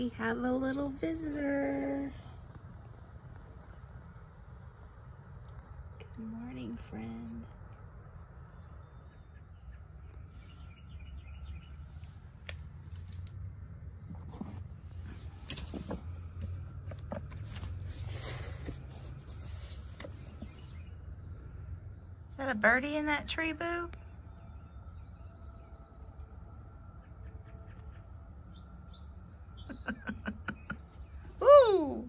We have a little visitor. Good morning, friend. Is that a birdie in that tree, boo? Ooh!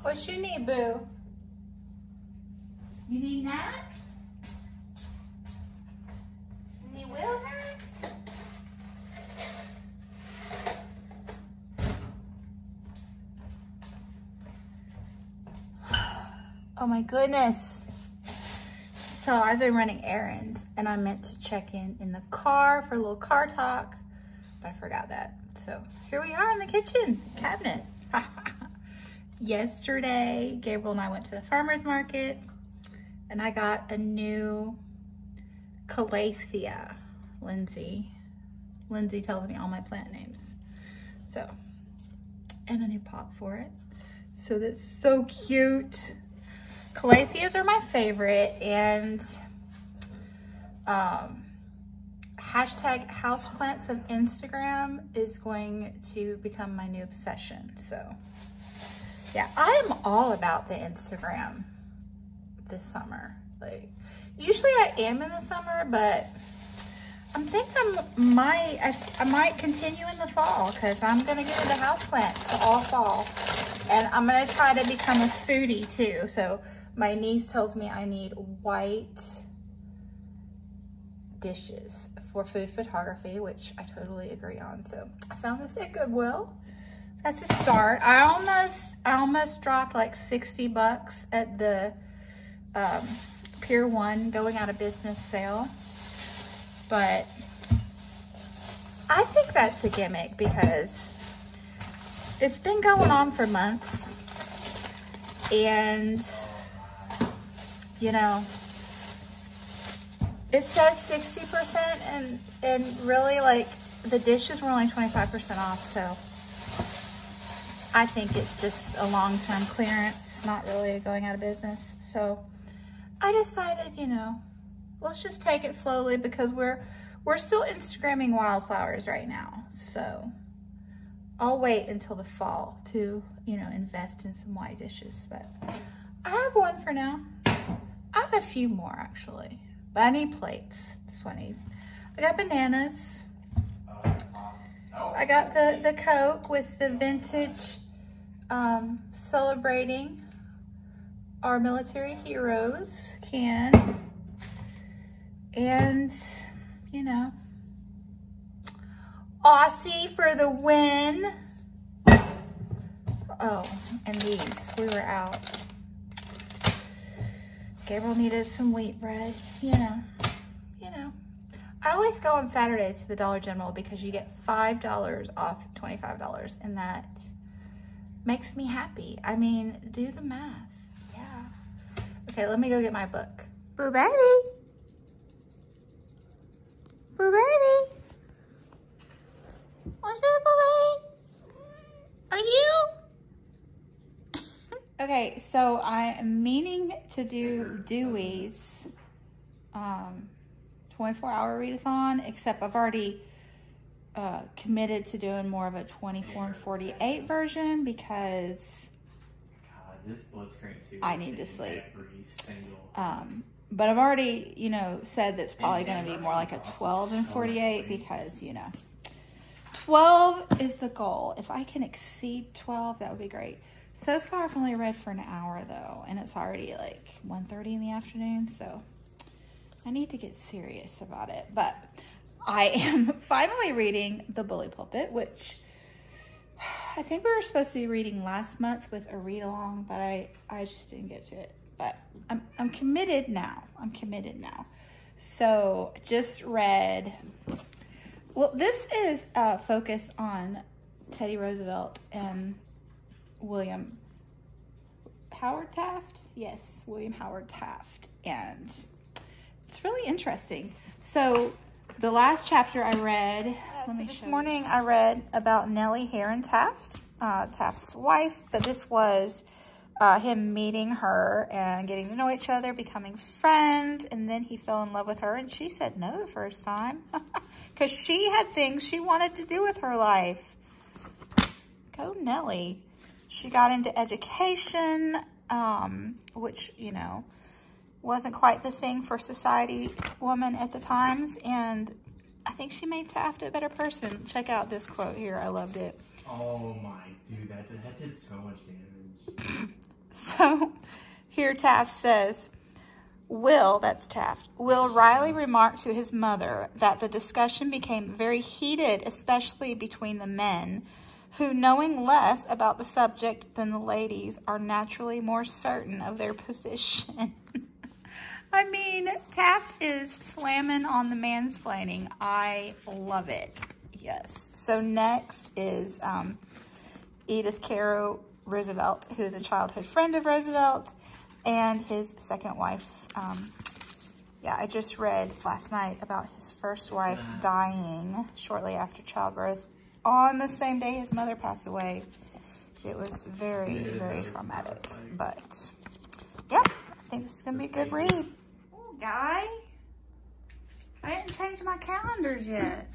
What you need, boo? You need that? You need wheel back? Oh my goodness. So I've been running errands and I meant to check in the car for a little car talk, but I forgot that. So here we are in the kitchen cabinet. Yesterday, Gabriel and I went to the farmer's market and I got a new calathea. Lindsay tells me all my plant names. So, and a new pot for it. So that's so cute. Calatheas are my favorite, and hashtag houseplants of Instagram is going to become my new obsession. So yeah, I'm all about the Instagram this summer. Like, usually I am in the summer, but I'm thinking I might continue in the fall because I'm gonna get into houseplants all fall, and I'm gonna try to become a foodie too. So my niece tells me I need white dishes for food photography, which I totally agree on. So I found this at Goodwill. That's a start. I almost dropped like 60 bucks at the Pier 1 going out of business sale. But I think that's a gimmick because it's been going on for months, and you know, it says 60% and really, like, the dishes were only 25% off, so I think it's just a long-term clearance, not really going out of business. So I decided, you know, let's just take it slowly because we're still Instagramming wildflowers right now. So I'll wait until the fall to, you know, invest in some white dishes. But I have one for now. I have a few more actually, but I need plates. That's what I need. I got bananas. I got the Coke with the vintage celebrating our military heroes can. And, you know, Aussie for the win. Oh, and these, we were out. Gabriel needed some wheat bread, you know. I always go on Saturdays to the Dollar General because you get $5 off $25, and that makes me happy. I mean, do the math, yeah. Okay, let me go get my book. Boo baby. Boo baby. What's up, boo baby? Are you? Okay, so I am meaning to do Dewey's 24-hour readathon, except I've already committed to doing more of a 24 and 48 version because this blood screen too, I need to sleep. Every single but I've already, you know, said that's probably going to be more like a 12 and 48 because, you know, 12 is the goal. If I can exceed 12, that would be great. So far, I've only read for an hour though, and it's already like 1:30 in the afternoon, so I need to get serious about it. But I am finally reading The Bully Pulpit, which I think we were supposed to be reading last month with a read-along, but I just didn't get to it. But I'm committed now. I'm committed now. So just read, well, this is focused on Teddy Roosevelt and William Howard Taft. Yes, William Howard Taft. And it's really interesting. So the last chapter I read, this morning I read about Nellie Heron Taft, Taft's wife, but this was him meeting her and getting to know each other, becoming friends, and then he fell in love with her, and she said no the first time because she had things she wanted to do with her life. Go Nellie. She got into education, which, you know, wasn't quite the thing for society woman at the times, and I think she made Taft a better person. Check out this quote here. I loved it. Oh my, dude, that did so much damage. So here Taft says, that's Taft, Will Riley remarked to his mother that the discussion became very heated, especially between the men, who, knowing less about the subject than the ladies, are naturally more certain of their position. I mean, Taft is slamming on the mansplaining. I love it. Yes. So next is Edith Caro Roosevelt, who is a childhood friend of Roosevelt, and his second wife. Yeah, I just read last night about his first wife dying shortly after childbirth on the same day his mother passed away. It was very, very traumatic. But yeah, I think this is gonna be a good read. Oh, Guy, I didn't change my calendars yet.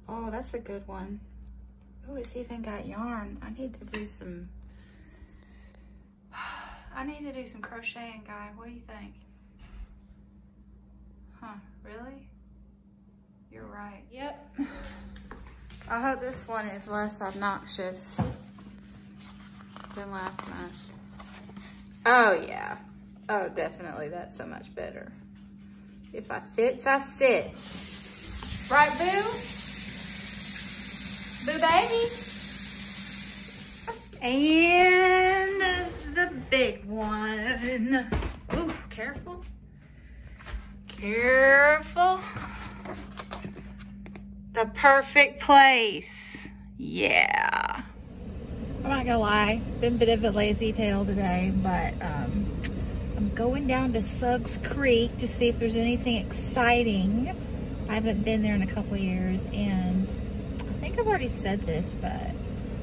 Oh, that's a good one. Oh, it's even got yarn. I need to do some crocheting, Guy. What do you think? Huh, really? You're right. Yep. I hope this one is less obnoxious than last month. Oh, yeah. Oh, definitely. That's so much better. If I fits, I sits. Right, Boo? Boo baby. And the big one. Ooh, careful. Careful. The perfect place. Yeah. I'm not gonna lie, been a bit of a lazy tail today, but I'm going down to Suggs Creek to see if there's anything exciting. I haven't been there in a couple years, and I think I've already said this, but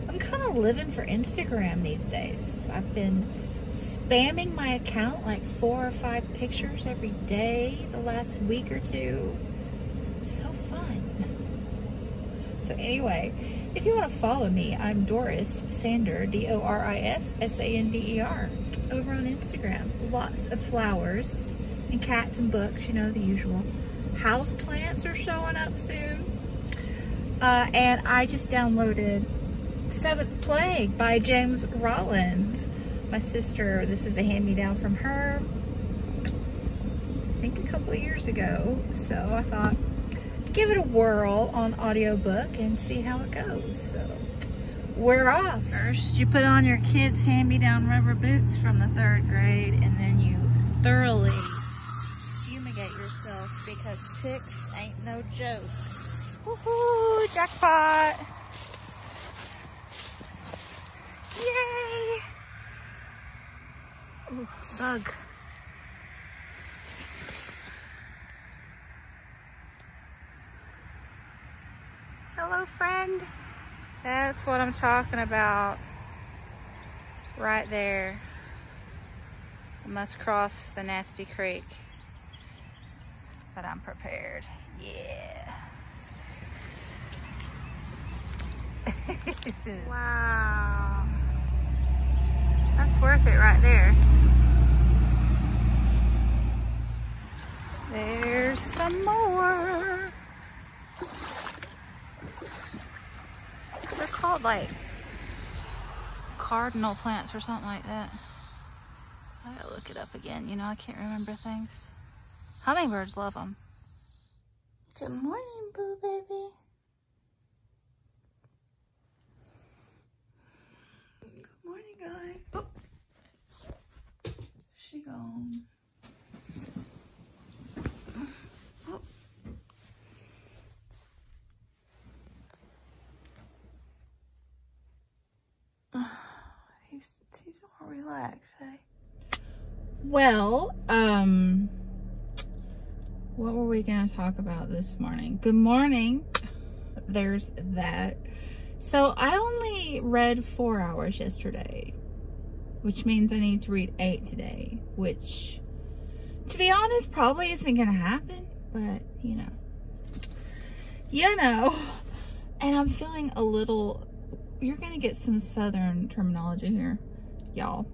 I'm kind of living for Instagram these days. I've been spamming my account like 4 or 5 pictures every day the last week or two. So fun. So anyway, if you want to follow me, I'm Doris Sander, DORISSANDER, over on Instagram. Lots of flowers and cats and books, you know, the usual. House plants are showing up soon. And I just downloaded Seventh Plague by James Rollins. My sister, this is a hand-me-down from her, I think a couple of years ago. So I thought, give it a whirl on audiobook and see how it goes. So we're off. First, you put on your kids' hand-me-down rubber boots from the 3rd grade, and then you thoroughly fumigate yourself because ticks ain't no joke. Woohoo! Jackpot! Yay! Ooh, bug. Hello, friend. That's what I'm talking about. Right there. I must cross the nasty creek. But I'm prepared. Yeah. Wow. That's worth it right there. There's some more. They're called like cardinal plants or something like that. I gotta look it up again. You know, I can't remember things. Hummingbirds love them. Good morning, Boo Baby. Good morning, Guy. Oh. She gone. Oh. He's more relaxed, hey? Well, what were we going to talk about this morning? Good morning. There's that. So I only read 4 hours yesterday, which means I need to read 8 today, which, to be honest, probably isn't going to happen, but you know, and I'm feeling a little, you're going to get some Southern terminology here, y'all.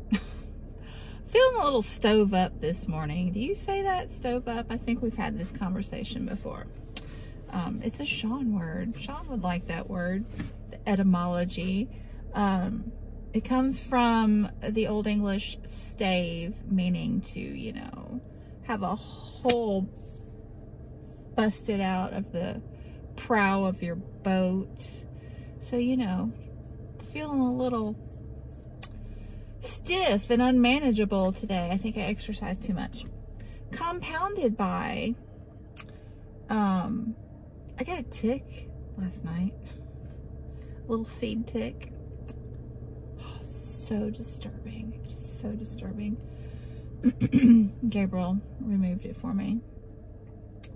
Feeling a little stove up this morning. Do you say that, stove up? I think we've had this conversation before. It's a Sean word. Sean would like that word, the etymology. It comes from the Old English stave, meaning to, you know, have a hole busted out of the prow of your boat. So, you know, feeling a little stiff and unmanageable today. I think I exercised too much. Compounded by, I got a tick last night. A little seed tick. Oh, so disturbing. Just so disturbing. Gabriel removed it for me.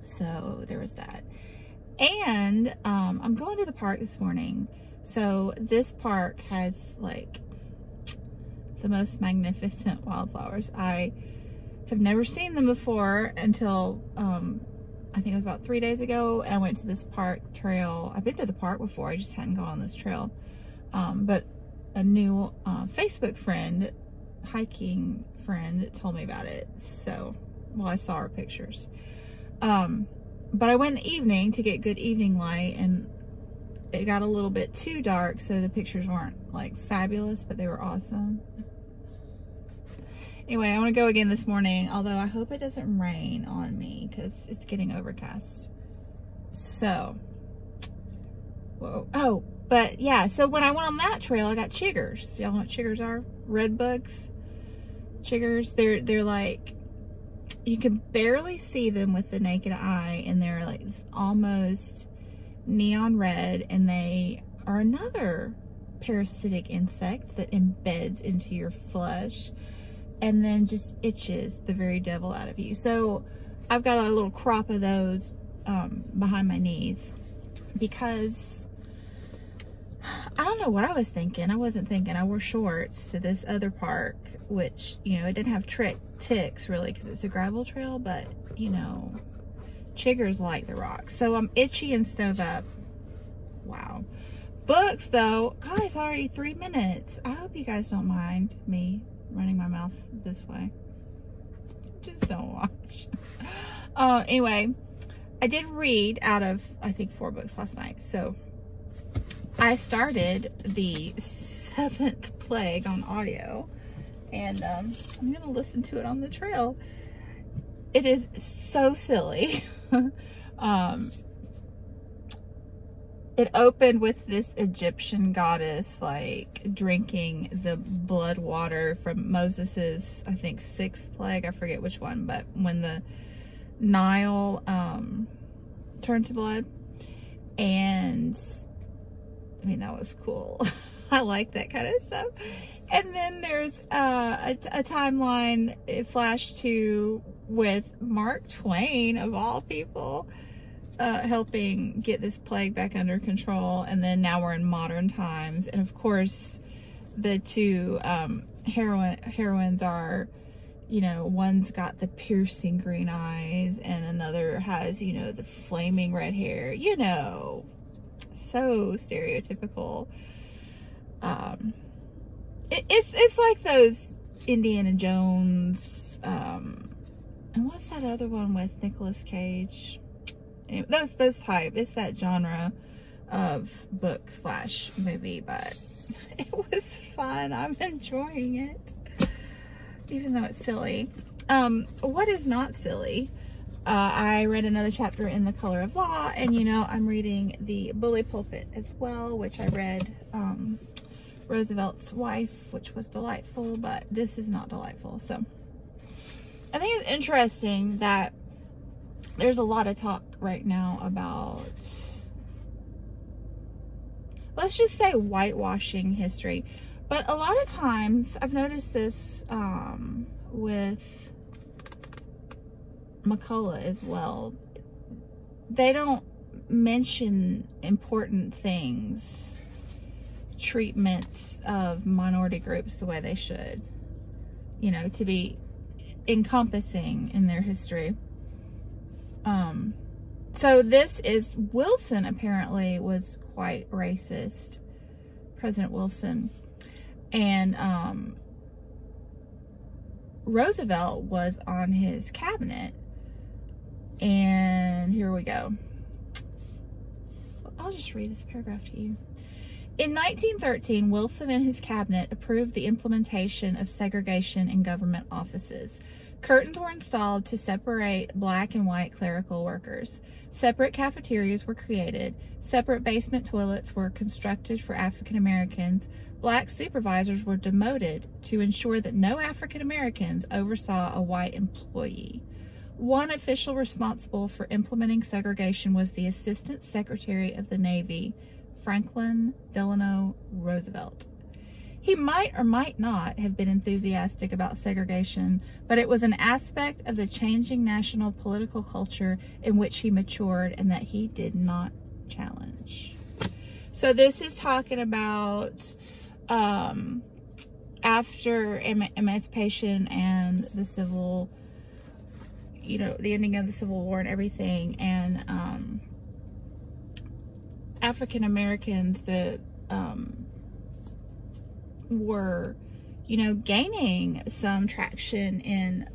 So there was that. And I'm going to the park this morning. So this park has like the most magnificent wildflowers. I have never seen them before until I think it was about 3 days ago, and I went to this park trail. I've been to the park before, I just hadn't gone on this trail. But a new Facebook friend, hiking friend, told me about it. So, well, I saw her pictures. But I went in the evening to get good evening light, and it got a little bit too dark, so the pictures weren't like fabulous, but they were awesome. Anyway, I want to go again this morning, although I hope it doesn't rain on me because it's getting overcast. So, whoa. Oh, but yeah, so when I went on that trail, I got chiggers. Y'all know what chiggers are? Red bugs. Chiggers, they're like, you can barely see them with the naked eye, and they're like this almost neon red, and they are another parasitic insect that embeds into your flesh and then just itches the very devil out of you. So I've got a little crop of those behind my knees because I don't know what I was thinking. I wasn't thinking. I wore shorts to this other park, which, you know, it didn't have ticks really because it's a gravel trail, but, you know, chiggers like the rocks. So I'm itchy and stove up. Wow. Books, though. God, it's already 3 minutes. I hope you guys don't mind me running my mouth this way. Just don't watch. Anyway, I did read out of, I think, 4 books last night. So I started the 7th Plague on audio, and I'm going to listen to it on the trail. It is so silly. It opened with this Egyptian goddess like drinking the blood water from Moses's, I think, 6th plague. I forget which one, but when the Nile turned to blood. And I mean, that was cool. I like that kind of stuff. And then there's a timeline it flashed to with Mark Twain, of all people, helping get this plague back under control. And then now we're in modern times. And of course, the two heroines are, you know, one's got the piercing green eyes and another has, you know, the flaming red hair, you know, so stereotypical. It's like those Indiana Jones, and what's that other one with Nicolas Cage? Anyway, those type. It's that genre of book / movie, but it was fun. I'm enjoying it, even though it's silly. What is not silly? I read another chapter in The Color of Law, and you know, I'm reading The Bully Pulpit as well, which I read Roosevelt's Wife, which was delightful, but this is not delightful. So I think it's interesting that there's a lot of talk right now about, let's just say, whitewashing history. But a lot of times, I've noticed this with McCullough as well. They don't mention important things, treatments of minority groups the way they should, you know, to be encompassing in their history. So this is, Wilson apparently was quite racist, President Wilson, and Roosevelt was on his cabinet. And here we go. I'll just read this paragraph to you. In 1913, Wilson and his cabinet approved the implementation of segregation in government offices. Curtains were installed to separate black and white clerical workers. Separate cafeterias were created. Separate basement toilets were constructed for African Americans. Black supervisors were demoted to ensure that no African Americans oversaw a white employee. One official responsible for implementing segregation was the Assistant Secretary of the Navy, Franklin Delano Roosevelt. He might or might not have been enthusiastic about segregation, but it was an aspect of the changing national political culture in which he matured and that he did not challenge. So this is talking about after emancipation and the civil, you know, the ending of the Civil War and everything, and African Americans that were, you know, gaining some traction in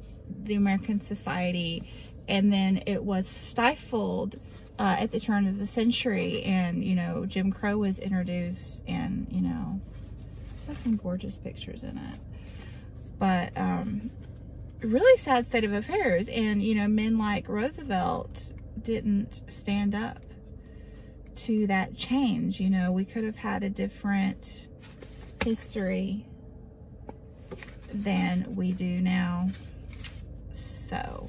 the American society, and then it was stifled at the turn of the century, and, you know, Jim Crow was introduced, and, you know, it has some gorgeous pictures in it, but really sad state of affairs. And, you know, men like Roosevelt didn't stand up to that change. You know, we could have had a different history than we do now. So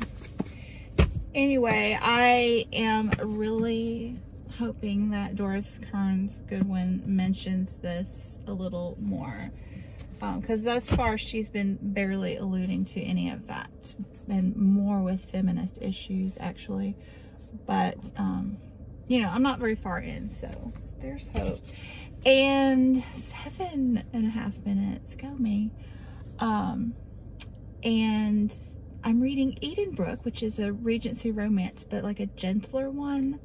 anyway, I am really hoping that Doris Kearns Goodwin mentions this a little more, because thus far she's been barely alluding to any of that, and more with feminist issues actually. But you know, I'm not very far in, so there's hope. And 7.5 minutes, go me. And I'm reading Edenbrook, which is a Regency romance, but like a gentler one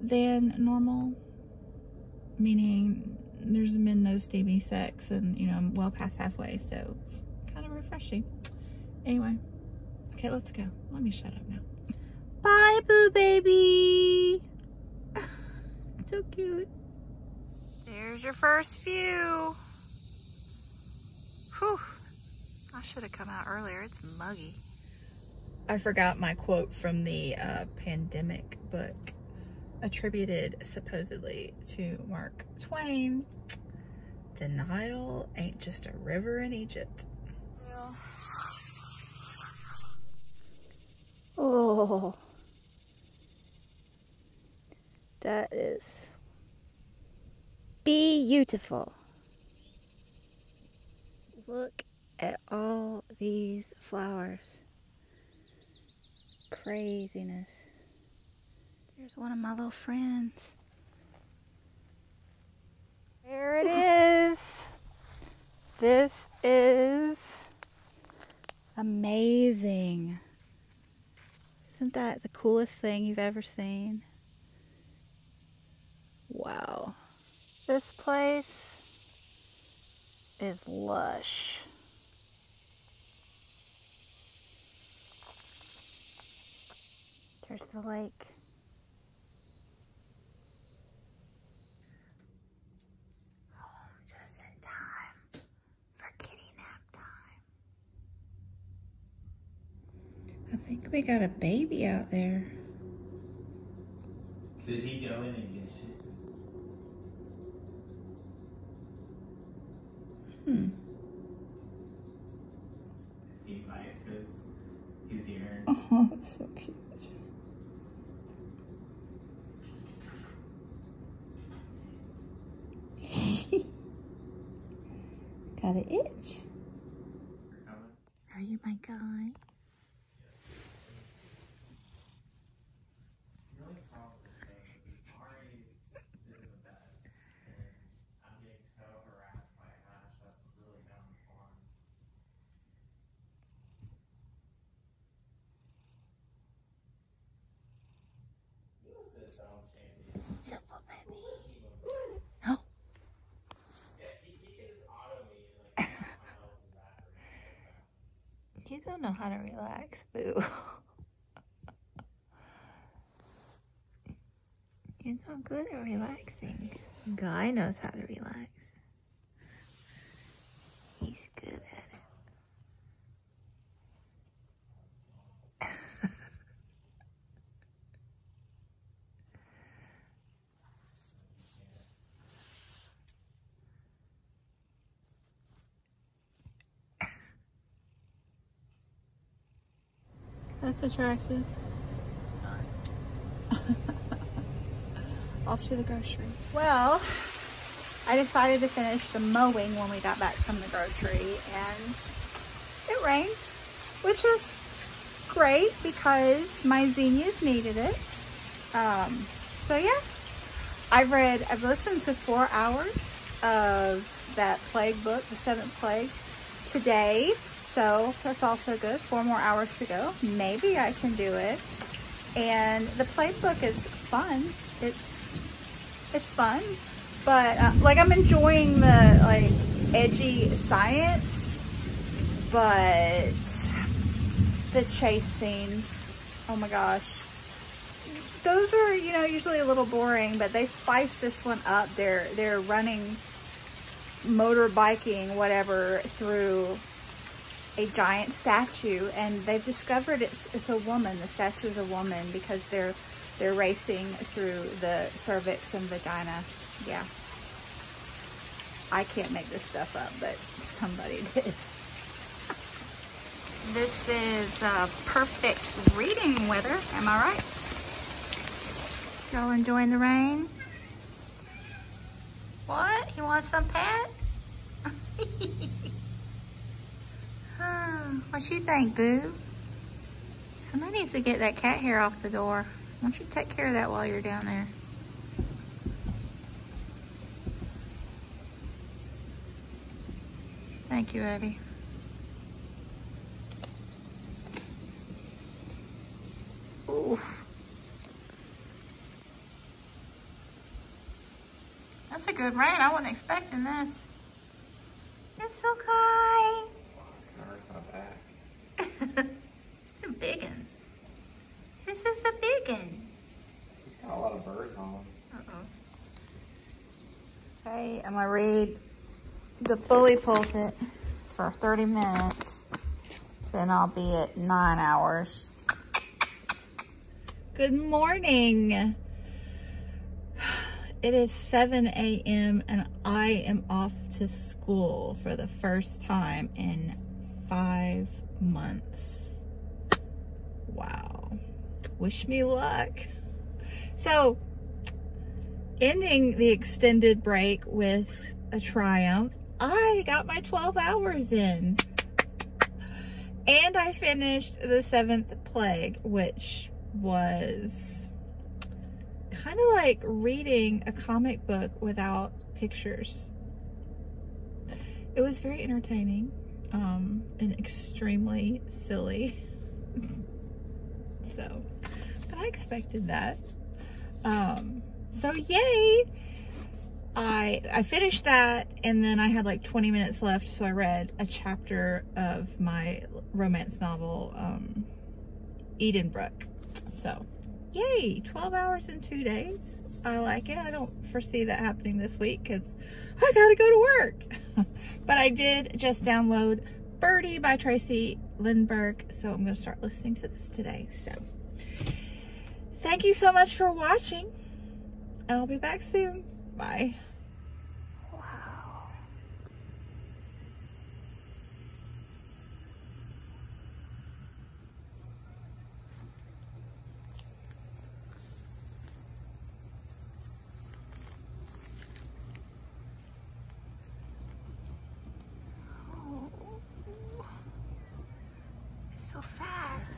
than normal, meaning there's been no steamy sex, and, you know, I'm well past halfway, so kind of refreshing. Anyway, okay, let's go. Let me shut up now. Bye, boo baby. So cute. There's your first view. Whew. I should have come out earlier. It's muggy. I forgot my quote from the pandemic book, attributed supposedly to Mark Twain. Denial ain't just a river in Egypt. Oh, that is beautiful. Look at all these flowers. Craziness. There's one of my little friends. There it is. This is amazing. Isn't that the coolest thing you've ever seen? Wow. This place is lush. There's the lake. Home just in time for kitty nap time. I think we got a baby out there. Did he go in and get hit? He bites because he's here. Oh, that's so cute. Got an itch. Are you my guy? Simple baby. No. You don't know how to relax, boo. You're not good at relaxing. Guy knows how to relax. He's good at it. That's attractive. Off to the grocery. Well, I decided to finish the mowing when we got back from the grocery, and it rained, which is great because my zinnias needed it. So yeah, I've listened to 4 hours of that plague book, the 7th plague, today. So that's also good. 4 more hours to go. Maybe I can do it. And the plague book is fun. It's fun, but like I'm enjoying the like edgy science, but the chase scenes, oh my gosh, those are, you know, usually a little boring, but they spice this one up. They're running, motorbiking, whatever, through a giant statue, and they've discovered it's a woman. The statue is a woman because they're racing through the cervix and vagina. Yeah. I can't make this stuff up, but somebody did. This is perfect reading weather. Am I right? Y'all enjoying the rain? What? You want some pet? What you think, boo? Somebody needs to get that cat hair off the door. Why don't you take care of that while you're down there? Thank you, Abby. Ooh. That's a good rain. I wasn't expecting this. It's okay. It's gonna hurt my back. It's a big one. This is a big one. He's got a lot of birds on him. Okay, I'm gonna read the bully pulpit for 30 minutes. Then I'll be at 9 hours. Good morning. It is 7 a.m. and I am off to school for the first time in 5 months. Wow. Wish me luck. So, ending the extended break with a triumph, I got my 12 hours in. And I finished the 7th plague, which was kind of like reading a comic book without pictures. It was very entertaining, and extremely silly. So, but I expected that. So yay! I finished that, and then I had like 20 minutes left, so I read a chapter of my romance novel, Edenbrook. So, yay! 12 hours in 2 days. I like it. I don't foresee that happening this week because I gotta go to work. But I did just download Birdie by Tracy Lindbergh, so I'm gonna start listening to this today. So, thank you so much for watching, and I'll be back soon. Bye. Wow. Oh. It's so fast.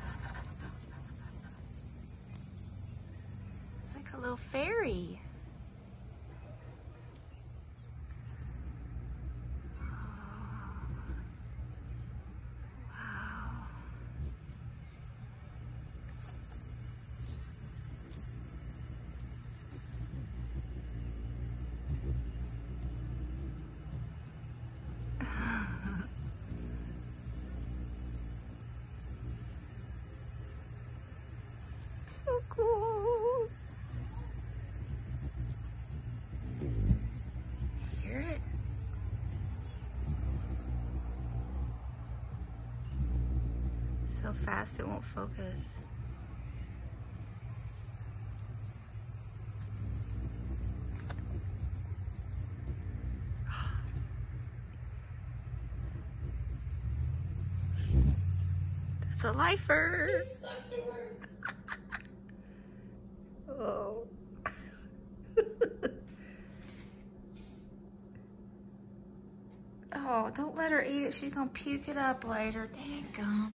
It's like a little fairy. so fast it won't focus. That's a lifer. Oh. Oh, don't let her eat it. She's gonna puke it up later. Dang gum.